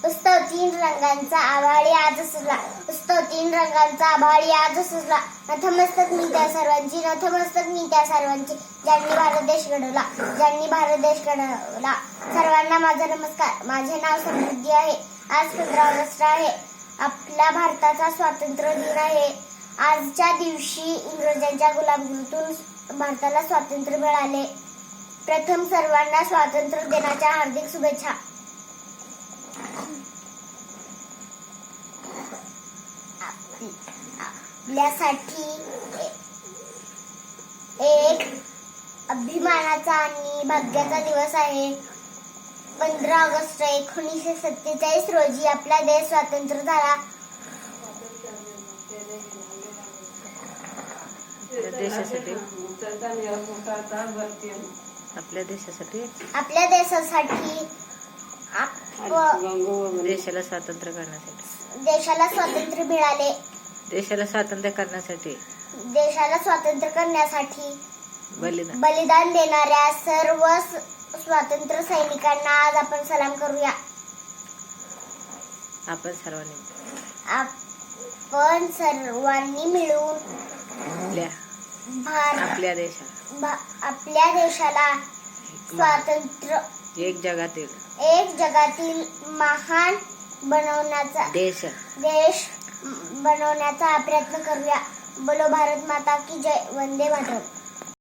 उत्सव तीन रंगांचा आभाळी आज सुरला. उत्सव तीन रंगांचा आभाळी आज सुरला. नतमस्तक मी त्या सर्वांची, नतमस्तक मी त्या सर्वांची, ज्यांनी भारत देश घडवला, ज्यांनी भारत देश घडवला. सर्वांना माझा नमस्कार. माझे नाव समृद्धी आहे. आज 15 ऑगस्ट आहे. आपल्या भारताचा स्वातंत्र्य दिन आहे. आजच्या दिवशी इंग्रजांच्या गुलामगिरीतून भारताला स्वातंत्र्य मिळाले. प्रथम सर्वांना स्वातंत्र्य दिनाच्या हार्दिक शुभेच्छा. आपल्यासाठी एक अभिमानाचा आणि भाग्याचा दिवस आहे. 15 ऑगस्ट 1947 रोजी आपला देश स्वतंत्र झाला. आपल्या देशासाठी देशाला स्वातंत्र्य करण्यासाठी देशाला स्वातंत्र्य मिळाले. देशाला स्वातंत्र्य करण्यासाठी बलिदान देणाऱ्या सर्व स्वातंत्र्य सैनिकांना आज आपण सलाम करूया. आपण सर्वांनी मिळून आपल्या देशाला स्वातंत्र्य एक जगातील महान देश बनवण्याचा प्रयत्न करूया. बोलो भारत माता की जय. वंदे मातरम.